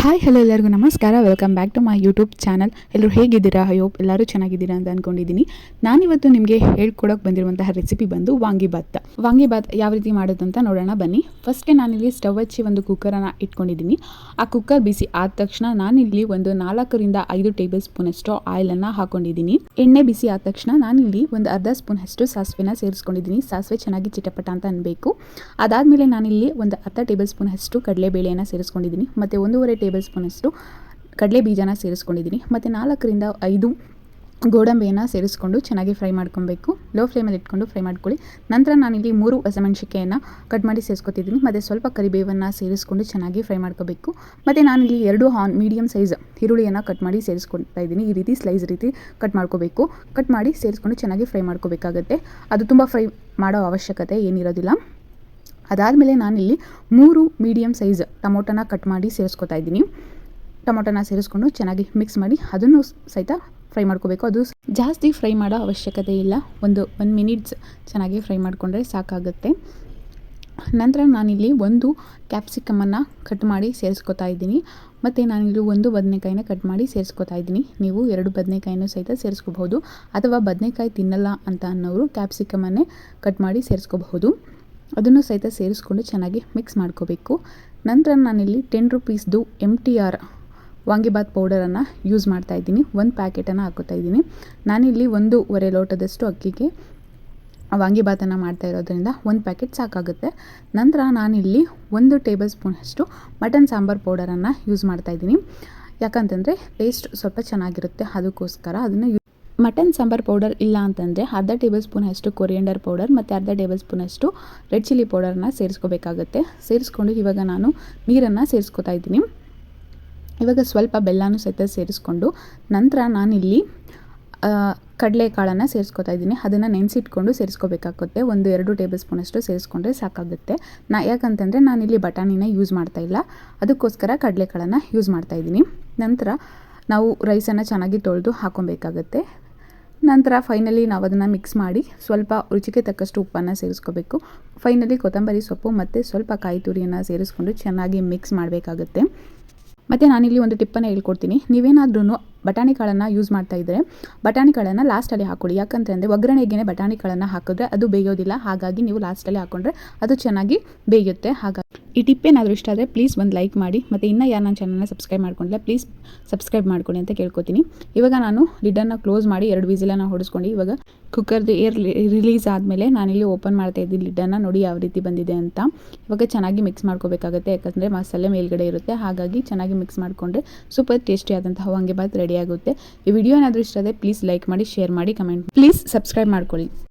Hi hello ಎಲ್ಲರಿಗೂ ನಮಸ್ಕಾರ. Welcome back to my YouTube channel. ಎಲ್ಲರೂ ಹೇಗಿದ್ದೀರಾ? ಹೋಪ್ ಎಲ್ಲರೂ ಚೆನ್ನಾಗಿದ್ದೀರಾ ಅಂತ ಅಂದ್ಕೊಂಡಿದ್ದೀನಿ. ನಾನಿವತ್ತು ನಿಮಗೆ ಹೇಳ್ಕೊಡೋಕೆ ಬಂದಿರುವಂತಹ ರೆಸಿಪಿ ಬಂದು ವಾಂಗಿಬಾತ್ ಯಾವ ರೀತಿ ಮಾಡೋದು ಅಂತ ನೋಡೋಣ ಬನ್ನಿ. ಫಸ್ಟ್ಗೆ ನಾನಿಲ್ಲಿ ಸ್ಟವ್ ಹಚ್ಚಿ ಒಂದು ಕುಕ್ಕರನ್ನು ಇಟ್ಕೊಂಡಿದ್ದೀನಿ. ಆ ಕುಕ್ಕರ್ ಬಿಸಿ ಆದ ತಕ್ಷಣ ನಾನಿಲ್ಲಿ ಒಂದು 4 ರಿಂದ 5 ಟೇಬಲ್ ಸ್ಪೂನಷ್ಟು ಆಯಿಲನ್ನು ಹಾಕೊಂಡಿದ್ದೀನಿ. ಎಣ್ಣೆ ಬಿಸಿ ಆದ ತಕ್ಷಣ ನಾನಿಲ್ಲಿ ಒಂದು ಅರ್ಧ ಸ್ಪೂನ್ ಅಷ್ಟು ಸಾಸಿವೆನ ಸೇರಿಸ್ಕೊಂಡಿದ್ದೀನಿ. ಸಾಸಿವೆ ಚೆನ್ನಾಗಿ ಚಿಟಪಟ ಅಂತ ಅನ್ಬೇಕು. ಅದಾದಮೇಲೆ ನಾನಿಲ್ಲಿ ಒಂದು ಅರ್ಧ ಟೇಬಲ್ ಸ್ಪೂನ್ ಅಷ್ಟು ಕಡಲೆಬೇಳೆಯನ್ನು ಸೇರಿಸ್ಕೊಂಡಿದ್ದೀನಿ. ಮತ್ತು 1.5 ಟೇಬಲ್ ಸ್ಪೂನಷ್ಟು ಕಡಲೆ ಬೀಜನ ಸೇರಿಸ್ಕೊಂಡಿದ್ದೀನಿ. ಮತ್ತು 4 ರಿಂದ 5 ಗೋಡಂಬಿಯನ್ನು ಸೇರಿಸ್ಕೊಂಡು ಚೆನ್ನಾಗಿ ಫ್ರೈ ಮಾಡ್ಕೊಬೇಕು. ಲೋ ಫ್ಲೇಮಲ್ಲಿ ಇಟ್ಕೊಂಡು ಫ್ರೈ ಮಾಡ್ಕೊಳ್ಳಿ. ನಂತರ ನಾನಿಲ್ಲಿ 3 ಹಸಿಮೆಣಸಿನಕಾಯಿಯನ್ನು ಕಟ್ ಮಾಡಿ ಸೇರಿಸ್ಕೊತಿದ್ದೀನಿ. ಮತ್ತು ಸ್ವಲ್ಪ ಕರಿಬೇವನ್ನು ಸೇರಿಸ್ಕೊಂಡು ಚೆನ್ನಾಗಿ ಫ್ರೈ ಮಾಡ್ಕೋಬೇಕು. ಮತ್ತು ನಾನಿಲ್ಲಿ 2 ಮೀಡಿಯಮ್ ಸೈಜ್ ಈರುಳ್ಳಿಯನ್ನು ಕಟ್ ಮಾಡಿ ಸೇರಿಸ್ಕೊಳ್ತಾ ಇದ್ದೀನಿ. ಈ ರೀತಿ ಸ್ಲೈಸ್ ರೀತಿ ಕಟ್ ಮಾಡ್ಕೋಬೇಕು. ಕಟ್ ಮಾಡಿ ಸೇರಿಸ್ಕೊಂಡು ಚೆನ್ನಾಗಿ ಫ್ರೈ ಮಾಡ್ಕೋಬೇಕಾಗುತ್ತೆ. ಅದು ತುಂಬ ಫ್ರೈ ಮಾಡೋ ಅವಶ್ಯಕತೆ ಏನಿರೋದಿಲ್ಲ. ಅದಾದಮೇಲೆ ನಾನಿಲ್ಲಿ 3 ಮೀಡಿಯಮ್ ಸೈಜ್ ಟೊಮೊಟೊನ ಕಟ್ ಮಾಡಿ ಸೇರಿಸ್ಕೊತಾ ಇದ್ದೀನಿ. ಟೊಮೊಟೊನ ಸೇರಿಸ್ಕೊಂಡು ಚೆನ್ನಾಗಿ ಮಿಕ್ಸ್ ಮಾಡಿ ಅದನ್ನು ಸಹಿತ ಫ್ರೈ ಮಾಡ್ಕೋಬೇಕು. ಅದು ಜಾಸ್ತಿ ಫ್ರೈ ಮಾಡೋ ಅವಶ್ಯಕತೆ ಇಲ್ಲ. ಒಂದು 1 ಮಿನಿಟ್ಸ್ ಚೆನ್ನಾಗಿ ಫ್ರೈ ಮಾಡಿಕೊಂಡ್ರೆ ಸಾಕಾಗುತ್ತೆ. ನಂತರ ನಾನಿಲ್ಲಿ 1 ಕ್ಯಾಪ್ಸಿಕಮನ್ನು ಕಟ್ ಮಾಡಿ ಸೇರಿಸ್ಕೊತಾ ಇದ್ದೀನಿ. ಮತ್ತು ನಾನಿಲ್ಲಿ 1 ಬದನೆಕಾಯಿನ ಕಟ್ ಮಾಡಿ ಸೇರಿಸ್ಕೊತಾ ಇದ್ದೀನಿ. ನೀವು 2 ಬದನೆಕಾಯಿನೂ ಸಹಿತ ಸೇರಿಸ್ಕೋಬಹುದು. ಅಥವಾ ಬದನೆಕಾಯಿ ತಿನ್ನಲ್ಲ ಅಂತ ಅನ್ನೋರು ಕ್ಯಾಪ್ಸಿಕಮನ್ನೇ ಕಟ್ ಮಾಡಿ ಸೇರಿಸ್ಕೋಬಹುದು. ಅದನ್ನು ಸಹಿತ ಸೇರಿಸ್ಕೊಂಡು ಚೆನ್ನಾಗಿ ಮಿಕ್ಸ್ ಮಾಡ್ಕೋಬೇಕು. ನಂತರ ನಾನಿಲ್ಲಿ 10 ರುಪೀಸ್ದು MTR ವಾಂಗಿಬಾತ್ ಪೌಡರನ್ನು ಯೂಸ್ ಮಾಡ್ತಾಯಿದ್ದೀನಿ. 1 ಪ್ಯಾಕೆಟನ್ನು ಹಾಕೋತಾ ಇದ್ದೀನಿ. ನಾನಿಲ್ಲಿ 1.5 ಲೋಟದಷ್ಟು ಅಕ್ಕಿಗೆ ವಾಂಗಿಬಾತನ್ನು ಮಾಡ್ತಾ ಇರೋದ್ರಿಂದ 1 ಪ್ಯಾಕೆಟ್ ಸಾಕಾಗುತ್ತೆ. ನಂತರ ನಾನಿಲ್ಲಿ 1 ಟೇಬಲ್ ಸ್ಪೂನಷ್ಟು ಮಟನ್ ಸಾಂಬಾರು ಪೌಡರನ್ನು ಯೂಸ್ ಮಾಡ್ತಾಯಿದ್ದೀನಿ. ಯಾಕಂತಂದರೆ ಟೇಸ್ಟ್ ಸ್ವಲ್ಪ ಚೆನ್ನಾಗಿರುತ್ತೆ, ಅದಕ್ಕೋಸ್ಕರ ಅದನ್ನು ಮಟನ್ ಸಾಂಬಾರು ಪೌಡರ್ ಇಲ್ಲ ಅಂತಂದರೆ ಅರ್ಧ ಟೇಬಲ್ ಸ್ಪೂನಷ್ಟು ಕೊರಿಯಂಡರ್ ಪೌಡರ್ ಮತ್ತು ಅರ್ಧ ಟೇಬಲ್ ಸ್ಪೂನಷ್ಟು ರೆಡ್ ಚಿಲ್ಲಿ ಪೌಡರನ್ನ ಸೇರಿಸ್ಕೋಬೇಕಾಗುತ್ತೆ. ಸೇರಿಸ್ಕೊಂಡು ಇವಾಗ ನಾನು ನೀರನ್ನು ಸೇರಿಸ್ಕೊತಾ ಇದ್ದೀನಿ. ಇವಾಗ ಸ್ವಲ್ಪ ಬೆಲ್ಲನೂ ಸಹಿತ ಸೇರಿಸ್ಕೊಂಡು ನಂತರ ನಾನಿಲ್ಲಿ ಕಡಲೆಕಾಳನ್ನು ಸೇರಿಸ್ಕೊತಾ ಇದ್ದೀನಿ. ಅದನ್ನು ನೆನೆಸಿಟ್ಕೊಂಡು ಸೇರಿಸ್ಕೋಬೇಕಾಗುತ್ತೆ. 1-2 ಟೇಬಲ್ ಸ್ಪೂನಷ್ಟು ಸೇರಿಸ್ಕೊಂಡ್ರೆ ಸಾಕಾಗುತ್ತೆ. ಯಾಕಂತಂದರೆ ನಾನಿಲ್ಲಿ ಬಟಾಣಿನ ಯೂಸ್ ಮಾಡ್ತಾಯಿಲ್ಲ, ಅದಕ್ಕೋಸ್ಕರ ಕಡಲೆಕಾಳನ್ನು ಯೂಸ್ ಮಾಡ್ತಾಯಿದ್ದೀನಿ. ನಂತರ ನಾವು ರೈಸನ್ನು ಚೆನ್ನಾಗಿ ತೊಳೆದು ಹಾಕೊಬೇಕಾಗತ್ತೆ. ನಂತರ ಫೈನಲಿ ನಾವು ಅದನ್ನು ಮಿಕ್ಸ್ ಮಾಡಿ ಸ್ವಲ್ಪ ರುಚಿಗೆ ತಕ್ಕಷ್ಟು ಉಪ್ಪನ್ನು ಸೇರಿಸ್ಕೋಬೇಕು. ಫೈನಲಿ ಕೊತ್ತಂಬರಿ ಸೊಪ್ಪು ಮತ್ತು ಸ್ವಲ್ಪ ಕಾಯಿ ತುರಿಯನ್ನು ಸೇರಿಸ್ಕೊಂಡು ಚೆನ್ನಾಗಿ ಮಿಕ್ಸ್ ಮಾಡಬೇಕಾಗುತ್ತೆ. ಮತ್ತು ನಾನಿಲ್ಲಿ ಒಂದು ಟಿಪ್ಪನ್ನು ಹೇಳ್ಕೊಡ್ತೀನಿ. ನೀವೇನಾದ್ರೂ ಬಟಾಣಿ ಕಾಳನ್ನು ಯೂಸ್ ಮಾಡ್ತಾ ಇದ್ದರೆ ಬಟಾಣಿ ಕಾಳನ್ನು ಲಾಸ್ಟಲ್ಲಿ ಹಾಕ್ಕೊಳ್ಳಿ. ಯಾಕಂತಂದರೆ ಒಗ್ಗರಣೆಗೆ ಬಟಾಣಿ ಕಾಳನ್ನು ಹಾಕಿದ್ರೆ ಅದು ಬೇಯೋದಿಲ್ಲ. ಹಾಗಾಗಿ ನೀವು ಲಾಸ್ಟಲ್ಲಿ ಹಾಕ್ಕೊಂಡ್ರೆ ಅದು ಚೆನ್ನಾಗಿ ಬೇಯುತ್ತೆ. ಹಾಗಾಗಿ ಈ ಟಿಪ್ ಏನಾದರೂ ಇಷ್ಟ ಆದರೆ ಪ್ಲೀಸ್ ಒಂದು ಲೈಕ್ ಮಾಡಿ. ಮತ್ತು ಇನ್ನೂ ಯಾರು ನನ್ನ ಚಾನಲ್ನ ಸಬ್ಸ್ಕ್ರೈಬ್ ಮಾಡ್ಕೊಂಡಿಲ್ಲ ಪ್ಲೀಸ್ ಸಬ್ಸ್ಕ್ರೈಬ್ ಮಾಡ್ಕೊಳ್ಳಿ ಅಂತ ಕೇಳ್ಕೊತೀನಿ. ಇವಾಗ ನಾನು ಲಿಡ್ಡನ್ನು ಕ್ಲೋಸ್ ಮಾಡಿ 2 ವಿಸಿಲನ್ನು ಹೊಡಿಸ್ಕೊಂಡು ಇವಾಗ ಕುಕ್ಕರ್ದು ಏರ್ ರಿಲೀಸ್ ಆದಮೇಲೆ ನಾನಿಲ್ಲಿ ಓಪನ್ ಮಾಡ್ತಾ ಇದ್ದೀನಿ ಲಿಡ್ಡನ್ನು. ನೋಡಿ ಯಾವ ರೀತಿ ಬಂದಿದೆ ಅಂತ. ಇವಾಗ ಚೆನ್ನಾಗಿ ಮಿಕ್ಸ್ ಮಾಡ್ಕೋಬೇಕಾಗುತ್ತೆ. ಯಾಕಂದರೆ ಮಸಾಲೆ ಮೇಲ್ಗಡೆ ಇರುತ್ತೆ. ಹಾಗಾಗಿ ಚೆನ್ನಾಗಿ ಮಿಕ್ಸ್ ಮಾಡಿಕೊಂಡ್ರೆ ಸೂಪರ್ ಟೇಸ್ಟಿ ಆದಂತಹ ವಾಂಗಿಬಾತ್ ರೆಡಿ ಆಗುತ್ತೆ. ಈ ವಿಡಿಯೋ ಏನಾದರೂ ಇಷ್ಟ ಆದರೆ ಪ್ಲೀಸ್ ಲೈಕ್ ಮಾಡಿ, ಶೇರ್ ಮಾಡಿ, ಕಮೆಂಟ್ ಪ್ಲೀಸ್ ಸಬ್ಸ್ಕ್ರೈಬ್ ಮಾಡ್ಕೊಳ್ಳಿ.